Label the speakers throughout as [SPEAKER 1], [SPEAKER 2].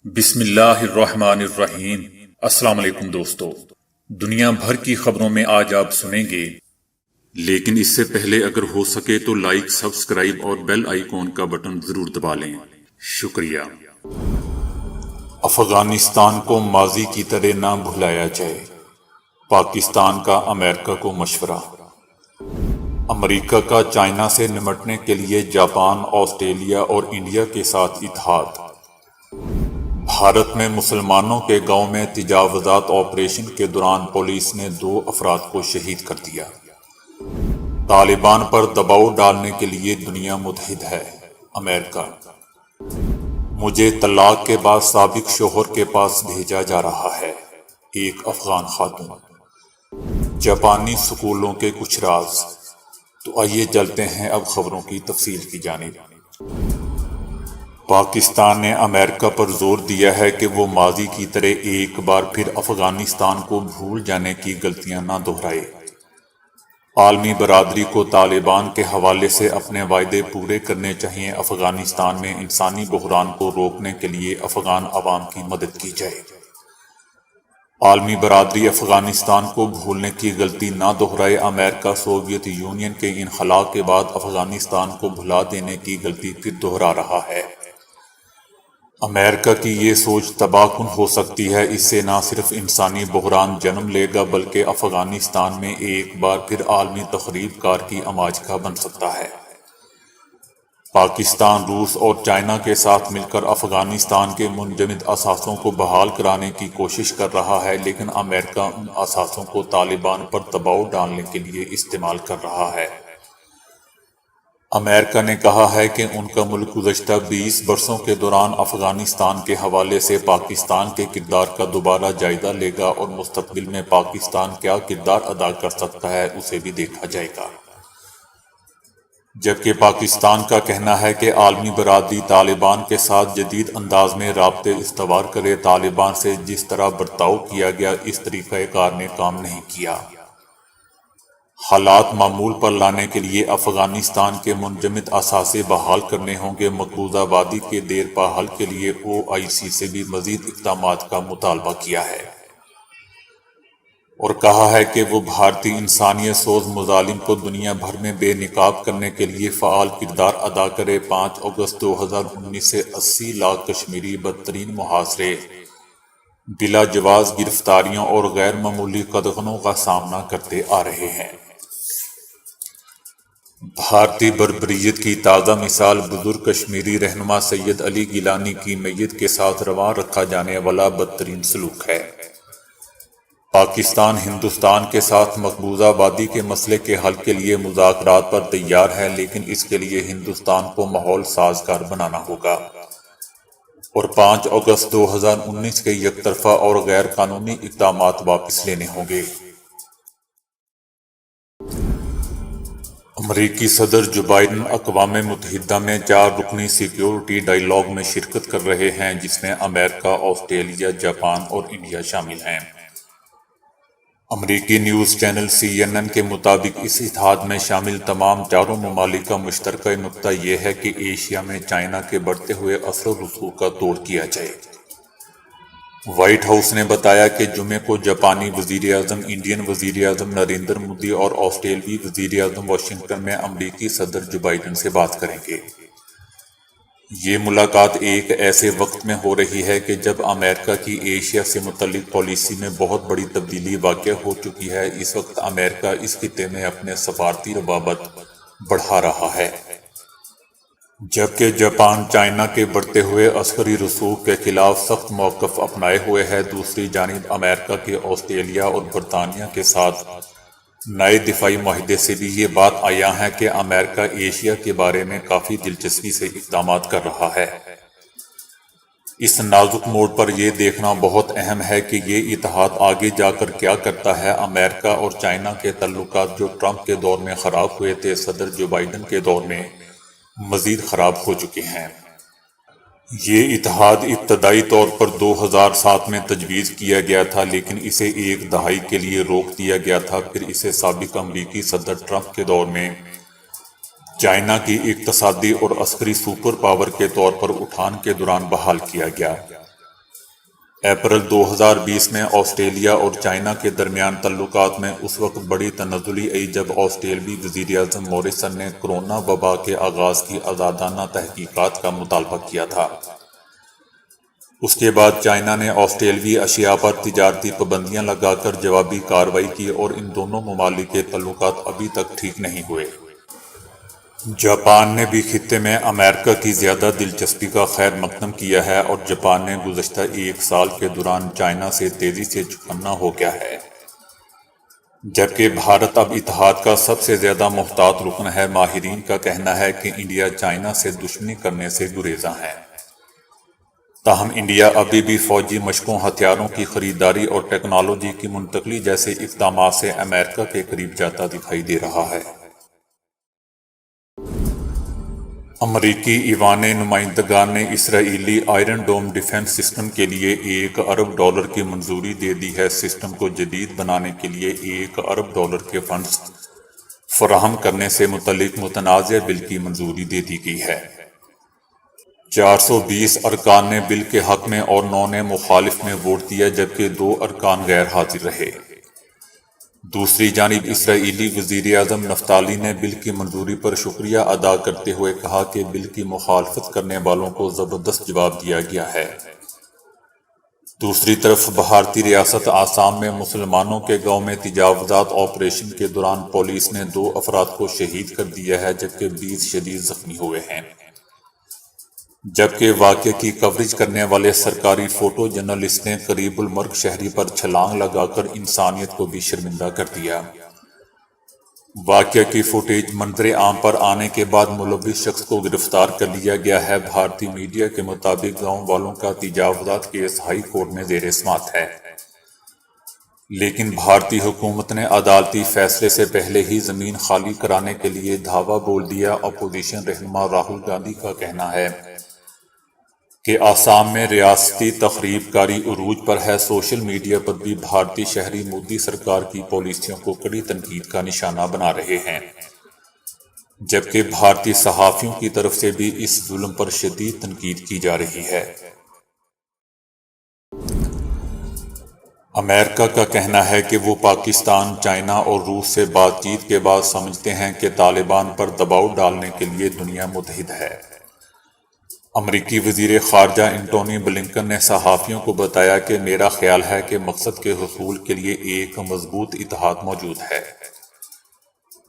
[SPEAKER 1] بسم اللہ الرحمن الرحیم۔ السلام علیکم دوستو، دنیا بھر کی خبروں میں آج آپ سنیں گے، لیکن اس سے پہلے اگر ہو سکے تو لائک، سبسکرائب اور بیل آئیکن کا بٹن ضرور دبا لیں۔ شکریہ۔ افغانستان کو ماضی کی طرح نہ بھلایا جائے، پاکستان کا امریکہ کو مشورہ۔ امریکہ کا چائنا سے نمٹنے کے لیے جاپان، آسٹریلیا اور انڈیا کے ساتھ اتحاد۔ بھارت میں مسلمانوں کے گاؤں میں تجاوزات آپریشن کے دوران پولیس نے 2 افراد کو شہید کر دیا۔ طالبان پر دباؤ ڈالنے کے لیے دنیا متحد ہے، امریکہ۔ مجھے طلاق کے بعد سابق شوہر کے پاس بھیجا جا رہا ہے، ایک افغان خاتون۔ جاپانی سکولوں کے کچھ راز۔ تو آئیے چلتے ہیں اب خبروں کی تفصیل کی جانب۔ پاکستان نے امریکہ پر زور دیا ہے کہ وہ ماضی کی طرح ایک بار پھر افغانستان کو بھول جانے کی غلطیاں نہ دہرائے۔ عالمی برادری کو طالبان کے حوالے سے اپنے وعدے پورے کرنے چاہیے۔ افغانستان میں انسانی بحران کو روکنے کے لیے افغان عوام کی مدد کی جائے۔ عالمی برادری افغانستان کو بھولنے کی غلطی نہ دہرائے۔ امریکہ سوویت یونین کے انخلا کے بعد افغانستان کو بھلا دینے کی غلطی پھر دہرا رہا ہے۔ امریکہ کی یہ سوچ تباہ کن ہو سکتی ہے۔ اس سے نہ صرف انسانی بحران جنم لے گا بلکہ افغانستان میں ایک بار پھر عالمی تخریب کار کی آماج کا بن سکتا ہے۔ پاکستان، روس اور چائنا کے ساتھ مل کر افغانستان کے منجمد اثاثوں کو بحال کرانے کی کوشش کر رہا ہے، لیکن امریکہ ان اثاثوں کو طالبان پر دباؤ ڈالنے کے لیے استعمال کر رہا ہے۔ امریکہ نے کہا ہے کہ ان کا ملک گزشتہ 20 برسوں کے دوران افغانستان کے حوالے سے پاکستان کے کردار کا دوبارہ جائزہ لے گا اور مستقبل میں پاکستان کیا کردار ادا کر سکتا ہے اسے بھی دیکھا جائے گا۔ جبکہ پاکستان کا کہنا ہے کہ عالمی برادری طالبان کے ساتھ جدید انداز میں رابطے استوار کرے۔ طالبان سے جس طرح برتاؤ کیا گیا، اس طریقہ کار نے کام نہیں کیا۔ حالات معمول پر لانے کے لیے افغانستان کے منجمد اثاثے بحال کرنے ہوں گے۔ مقبوضہ وادی کے دیرپا حل کے لیے OIC سے بھی مزید اقدامات کا مطالبہ کیا ہے اور کہا ہے کہ وہ بھارتی انسانیت سوز مظالم کو دنیا بھر میں بے نقاب کرنے کے لیے فعال کردار ادا کرے۔ 5 اگست 2019 سے 80 لاکھ کشمیری بدترین محاصرے، بلا جواز گرفتاریوں اور غیر معمولی قدغنوں کا سامنا کرتے آ رہے ہیں۔ بھارتی بربریت کی تازہ مثال بزرگ کشمیری رہنما سید علی گیلانی کی میت کے ساتھ رواں رکھا جانے والا بدترین سلوک ہے۔ پاکستان ہندوستان کے ساتھ مقبوضہ وادی کے مسئلے کے حل کے لیے مذاکرات پر تیار ہے، لیکن اس کے لیے ہندوستان کو ماحول سازگار بنانا ہوگا اور 5 اگست 2019 کے یک طرفہ اور غیر قانونی اقدامات واپس لینے ہوں گے۔ امریکی صدر جو بائیڈن اقوام متحدہ میں 4 رکنی سیکیورٹی ڈائیلاگ میں شرکت کر رہے ہیں، جس میں امریکہ، آسٹریلیا، جاپان اور انڈیا شامل ہیں۔ امریکی نیوز چینل CNN کے مطابق اس اتحاد میں شامل تمام 4 ممالک کا مشترکہ نقطہ یہ ہے کہ ایشیا میں چائنا کے بڑھتے ہوئے اثر و رسوخ کا توڑ کیا جائے۔ وائٹ ہاؤس نے بتایا کہ جمعے کو جاپانی وزیر اعظم، انڈین وزیر اعظم نریندر مودی اور آسٹریلوی وزیر اعظم واشنگٹن میں امریکی صدر جو بائیڈن سے بات کریں گے۔ یہ ملاقات ایک ایسے وقت میں ہو رہی ہے کہ جب امریکہ کی ایشیا سے متعلق پالیسی میں بہت بڑی تبدیلی واقع ہو چکی ہے۔ اس وقت امریکہ اس خطے میں اپنے سفارتی روابط بڑھا رہا ہے، جبکہ جاپان چائنا کے بڑھتے ہوئے عسکری رسوخ کے خلاف سخت موقف اپنائے ہوئے ہے۔ دوسری جانب امریکہ کے آسٹریلیا اور برطانیہ کے ساتھ نئے دفاعی معاہدے سے بھی یہ بات عیاں ہے کہ امریکہ ایشیا کے بارے میں کافی دلچسپی سے اقدامات کر رہا ہے۔ اس نازک موڑ پر یہ دیکھنا بہت اہم ہے کہ یہ اتحاد آگے جا کر کیا کرتا ہے۔ امریکہ اور چائنا کے تعلقات جو ٹرمپ کے دور میں خراب ہوئے تھے، صدر جو بائیڈن کے دور میں مزید خراب ہو چکے ہیں۔ یہ اتحاد ابتدائی طور پر 2007 میں تجویز کیا گیا تھا، لیکن اسے ایک دہائی کے لیے روک دیا گیا تھا۔ پھر اسے سابق امریکی صدر ٹرمپ کے دور میں چائنا کی اقتصادی اور عسکری سپر پاور کے طور پر اٹھان کے دوران بحال کیا گیا۔ اپریل 2020 میں آسٹریلیا اور چائنا کے درمیان تعلقات میں اس وقت بڑی تنزلی آئی جب آسٹریلوی وزیر اعظم موریسن نے کرونا وبا کے آغاز کی آزادانہ تحقیقات کا مطالبہ کیا تھا۔ اس کے بعد چائنا نے آسٹریلوی اشیاء پر تجارتی پابندیاں لگا کر جوابی کارروائی کی اور ان دونوں ممالک کے تعلقات ابھی تک ٹھیک نہیں ہوئے۔ جاپان نے بھی خطے میں امریکہ کی زیادہ دلچسپی کا خیر مقدم کیا ہے اور جاپان نے گزشتہ ایک سال کے دوران چائنا سے تیزی سے چکنا ہو گیا ہے، جبکہ بھارت اب اتحاد کا سب سے زیادہ محتاط رکن ہے۔ ماہرین کا کہنا ہے کہ انڈیا چائنا سے دشمنی کرنے سے گریزاں ہے، تاہم انڈیا ابھی بھی فوجی مشقوں، ہتھیاروں کی خریداری اور ٹیکنالوجی کی منتقلی جیسے اقدامات سے امریکہ کے قریب جاتا دکھائی دے رہا ہے۔ امریکی ایوان نمائندگان نے اسرائیلی آئرن ڈوم ڈیفنس سسٹم کے لیے $1 ارب کی منظوری دے دی ہے۔ سسٹم کو جدید بنانے کے لیے $1 ارب کے فنڈز فراہم کرنے سے متعلق متنازع بل کی منظوری دے دی گئی ہے۔ 420 ارکان نے بل کے حق میں اور 9 نے مخالف میں ووٹ دیا، جبکہ 2 ارکان غیر حاضر رہے۔ دوسری جانب اسرائیلی وزیر اعظم نفتالی نے بل کی منظوری پر شکریہ ادا کرتے ہوئے کہا کہ بل کی مخالفت کرنے والوں کو زبردست جواب دیا گیا ہے۔ دوسری طرف بھارتی ریاست آسام میں مسلمانوں کے گاؤں میں تجاوزات آپریشن کے دوران پولیس نے 2 افراد کو شہید کر دیا ہے، جبکہ 20 شدید زخمی ہوئے ہیں، جبکہ واقعے کی کوریج کرنے والے سرکاری فوٹو جرنلسٹ نے قریب المرگ شہری پر چھلانگ لگا کر انسانیت کو بھی شرمندہ کر دیا۔ واقعہ کی فوٹیج منظر عام پر آنے کے بعد ملوث شخص کو گرفتار کر لیا گیا ہے۔ بھارتی میڈیا کے مطابق گاؤں والوں کا تجاوزات کیس ہائی کورٹ میں زیر سماعت ہے، لیکن بھارتی حکومت نے عدالتی فیصلے سے پہلے ہی زمین خالی کرانے کے لیے دھاوا بول دیا۔ اپوزیشن رہنما راہل گاندھی کا کہنا ہے کہ آسام میں ریاستی تخریب کاری عروج پر ہے۔ سوشل میڈیا پر بھی بھارتی شہری مودی سرکار کی پالیسیوں کو کڑی تنقید کا نشانہ بنا رہے ہیں، جبکہ بھارتی صحافیوں کی طرف سے بھی اس ظلم پر شدید تنقید کی جا رہی ہے۔ امریکہ کا کہنا ہے کہ وہ پاکستان، چائنا اور روس سے بات چیت کے بعد سمجھتے ہیں کہ طالبان پر دباؤ ڈالنے کے لیے دنیا متحد ہے۔ امریکی وزیر خارجہ انٹونی بلنکن نے صحافیوں کو بتایا کہ میرا خیال ہے کہ مقصد کے حصول کے لیے ایک مضبوط اتحاد موجود ہے،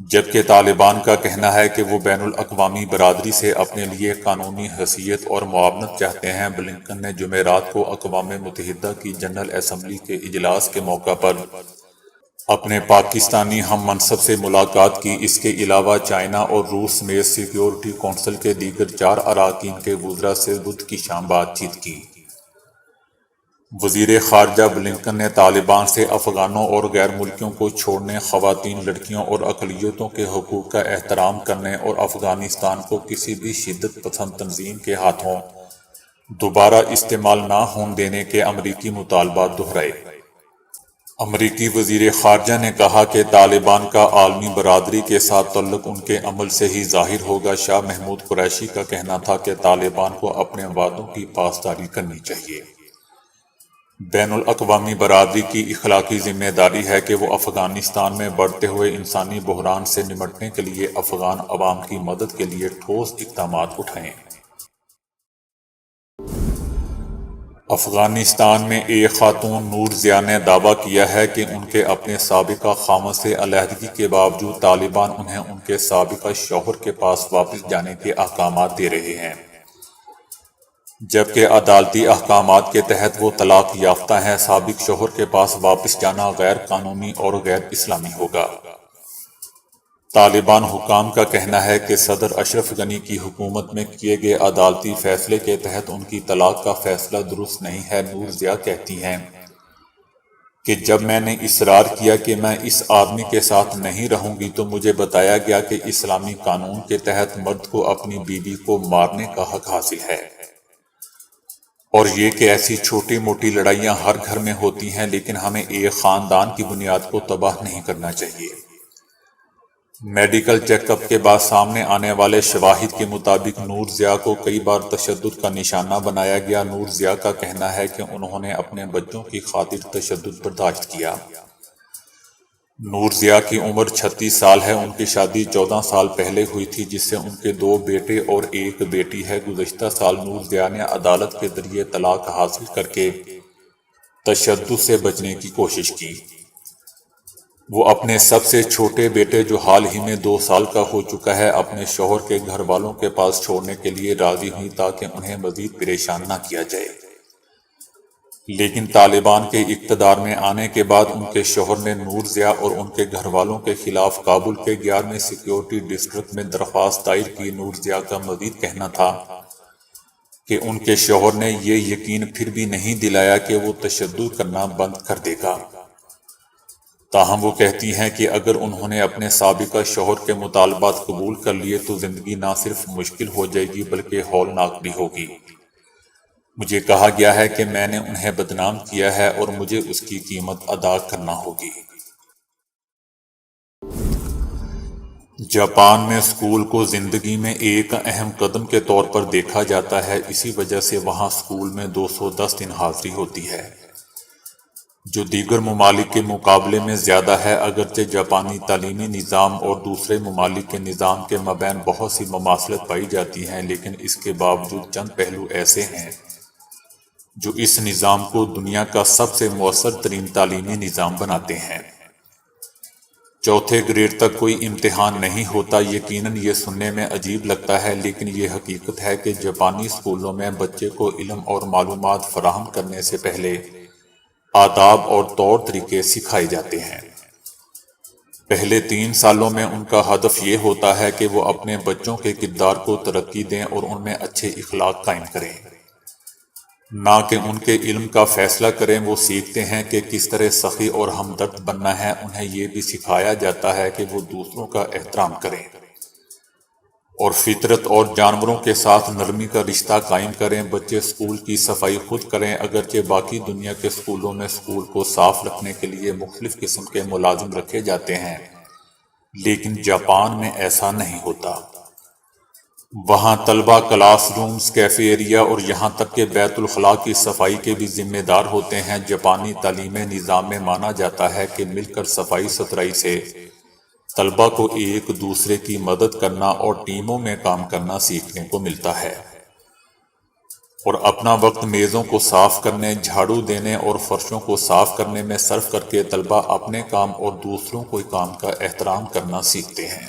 [SPEAKER 1] جبکہ طالبان کا کہنا ہے کہ وہ بین الاقوامی برادری سے اپنے لیے قانونی حیثیت اور معاونت چاہتے ہیں۔ بلنکن نے جمعرات کو اقوام متحدہ کی جنرل اسمبلی کے اجلاس کے موقع پر اپنے پاکستانی ہم منصب سے ملاقات کی۔ اس کے علاوہ چائنا اور روس سمیت سیکیورٹی کونسل کے دیگر 4 اراکین کے وزراء سے بدھ کی شام بات چیت کی۔ وزیر خارجہ بلنکن نے طالبان سے افغانوں اور غیر ملکیوں کو چھوڑنے، خواتین، لڑکیوں اور اقلیتوں کے حقوق کا احترام کرنے اور افغانستان کو کسی بھی شدت پسند تنظیم کے ہاتھوں دوبارہ استعمال نہ ہون دینے کے امریکی مطالبات دہرائے۔ امریکی وزیر خارجہ نے کہا کہ طالبان کا عالمی برادری کے ساتھ تعلق ان کے عمل سے ہی ظاہر ہوگا۔ شاہ محمود قریشی کا کہنا تھا کہ طالبان کو اپنے وعدوں کی پاسداری کرنی چاہیے۔ بین الاقوامی برادری کی اخلاقی ذمہ داری ہے کہ وہ افغانستان میں بڑھتے ہوئے انسانی بحران سے نمٹنے کے لیے افغان عوام کی مدد کے لیے ٹھوس اقدامات اٹھائیں۔ افغانستان میں ایک خاتون نور ضیاء نے دعویٰ کیا ہے کہ ان کے اپنے سابقہ خاوند سے علیحدگی کے باوجود طالبان انہیں ان کے سابقہ شوہر کے پاس واپس جانے کے احکامات دے رہے ہیں، جبکہ عدالتی احکامات کے تحت وہ طلاق یافتہ ہیں۔ سابق شوہر کے پاس واپس جانا غیر قانونی اور غیر اسلامی ہوگا۔ طالبان حکام کا کہنا ہے کہ صدر اشرف غنی کی حکومت میں کیے گئے عدالتی فیصلے کے تحت ان کی طلاق کا فیصلہ درست نہیں ہے۔ نور ضیاء کہتی ہیں کہ جب میں نے اصرار کیا کہ میں اس آدمی کے ساتھ نہیں رہوں گی تو مجھے بتایا گیا کہ اسلامی قانون کے تحت مرد کو اپنی بیوی کو مارنے کا حق حاصل ہے، اور یہ کہ ایسی چھوٹی موٹی لڑائیاں ہر گھر میں ہوتی ہیں، لیکن ہمیں ایک خاندان کی بنیاد کو تباہ نہیں کرنا چاہیے۔ میڈیکل چیک اپ کے بعد سامنے آنے والے شواہد کے مطابق نور ضیاء کو کئی بار تشدد کا نشانہ بنایا گیا۔ نور ضیاء کا کہنا ہے کہ انہوں نے اپنے بچوں کی خاطر تشدد برداشت کیا۔ نور ضیاء کی عمر 36 سال ہے۔ ان کی شادی 14 سال پہلے ہوئی تھی، جس سے ان کے 2 بیٹے اور 1 بیٹی ہے۔ گزشتہ سال نور ضیاء نے عدالت کے ذریعے طلاق حاصل کر کے تشدد سے بچنے کی کوشش کی۔ وہ اپنے سب سے چھوٹے بیٹے، جو حال ہی میں 2 سال کا ہو چکا ہے، اپنے شوہر کے گھر والوں کے پاس چھوڑنے کے لیے راضی ہوئی تاکہ انہیں مزید پریشان نہ کیا جائے، لیکن طالبان کے اقتدار میں آنے کے بعد ان کے شوہر نے نور ضیاء اور ان کے گھر والوں کے خلاف کابل کے 11ویں سیکیورٹی ڈسٹرکٹ میں درخواست دائر کی۔ نور ضیاء کا مزید کہنا تھا کہ ان کے شوہر نے یہ یقین پھر بھی نہیں دلایا کہ وہ تشدد کرنا بند کر دے گا۔ تاہم وہ کہتی ہیں کہ اگر انہوں نے اپنے سابقہ شوہر کے مطالبات قبول کر لیے تو زندگی نہ صرف مشکل ہو جائے گی بلکہ ہولناک بھی ہوگی۔ مجھے کہا گیا ہے کہ میں نے انہیں بدنام کیا ہے اور مجھے اس کی قیمت ادا کرنا ہوگی۔ جاپان میں اسکول کو زندگی میں ایک اہم قدم کے طور پر دیکھا جاتا ہے۔ اسی وجہ سے وہاں اسکول میں 210 دن حاضری ہوتی ہے، جو دیگر ممالک کے مقابلے میں زیادہ ہے۔ اگرچہ جاپانی تعلیمی نظام اور دوسرے ممالک کے نظام کے مابین بہت سی مماثلت پائی جاتی ہیں، لیکن اس کے باوجود چند پہلو ایسے ہیں جو اس نظام کو دنیا کا سب سے مؤثر ترین تعلیمی نظام بناتے ہیں۔ چوتھے گریڈ تک کوئی امتحان نہیں ہوتا۔ یقیناً یہ سننے میں عجیب لگتا ہے، لیکن یہ حقیقت ہے کہ جاپانی اسکولوں میں بچے کو علم اور معلومات فراہم کرنے سے پہلے آداب اور طور طریقے سکھائے جاتے ہیں۔ پہلے 3 سالوں میں ان کا ہدف یہ ہوتا ہے کہ وہ اپنے بچوں کے کردار کو ترقی دیں اور ان میں اچھے اخلاق قائم کریں، نہ کہ ان کے علم کا فیصلہ کریں۔ وہ سیکھتے ہیں کہ کس طرح سخی اور ہمدرد بننا ہے۔ انہیں یہ بھی سکھایا جاتا ہے کہ وہ دوسروں کا احترام کریں اور فطرت اور جانوروں کے ساتھ نرمی کا رشتہ قائم کریں۔ بچے اسکول کی صفائی خود کریں۔ اگرچہ باقی دنیا کے اسکولوں میں اسکول کو صاف رکھنے کے لیے مختلف قسم کے ملازم رکھے جاتے ہیں، لیکن جاپان میں ایسا نہیں ہوتا۔ وہاں طلبہ کلاس رومز، کیفے ایریا اور یہاں تک کہ بیت الخلاء کی صفائی کے بھی ذمہ دار ہوتے ہیں۔ جاپانی تعلیمی نظام میں مانا جاتا ہے کہ مل کر صفائی ستھرائی سے طلبہ کو ایک دوسرے کی مدد کرنا اور ٹیموں میں کام کرنا سیکھنے کو ملتا ہے، اور اپنا وقت میزوں کو صاف کرنے، جھاڑو دینے اور فرشوں کو صاف کرنے میں صرف کر کے طلبہ اپنے کام اور دوسروں کے کام کا احترام کرنا سیکھتے ہیں۔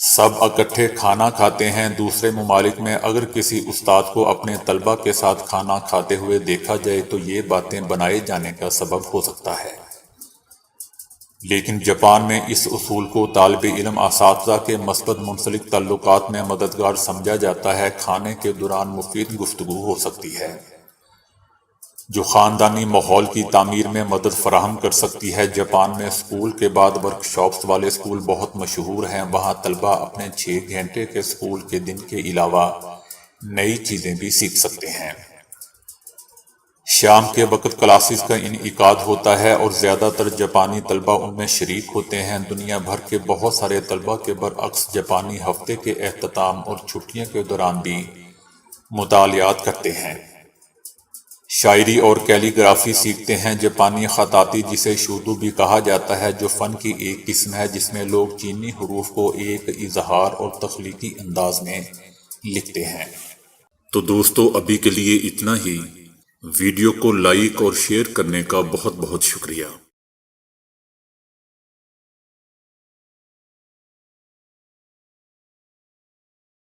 [SPEAKER 1] سب اکٹھے کھانا کھاتے ہیں۔ دوسرے ممالک میں اگر کسی استاد کو اپنے طلبہ کے ساتھ کھانا کھاتے ہوئے دیکھا جائے تو یہ باتیں بنائے جانے کا سبب ہو سکتا ہے، لیکن جاپان میں اس اصول کو طالب علم اساتذہ کے مثبت منسلک تعلقات میں مددگار سمجھا جاتا ہے۔ کھانے کے دوران مفید گفتگو ہو سکتی ہے، جو خاندانی ماحول کی تعمیر میں مدد فراہم کر سکتی ہے۔ جاپان میں اسکول کے بعد ورکشاپس والے اسکول بہت مشہور ہیں۔ وہاں طلبہ اپنے 6 گھنٹے کے اسکول کے دن کے علاوہ نئی چیزیں بھی سیکھ سکتے ہیں۔ شام کے وقت کلاسز کا انعقاد ہوتا ہے اور زیادہ تر جاپانی طلبہ ان میں شریک ہوتے ہیں۔ دنیا بھر کے بہت سارے طلبہ کے برعکس جاپانی ہفتے کے اختتام اور چھٹیوں کے دوران بھی مطالعات کرتے ہیں، شاعری اور کیلی گرافی سیکھتے ہیں۔ جاپانی خطاطی، جسے شودو بھی کہا جاتا ہے، جو فن کی ایک قسم ہے جس میں لوگ چینی حروف کو ایک اظہار اور تخلیقی انداز میں لکھتے ہیں۔ تو دوستو، ابھی کے لیے اتنا ہی۔ ویڈیو کو لائک اور شیئر کرنے کا بہت بہت شکریہ۔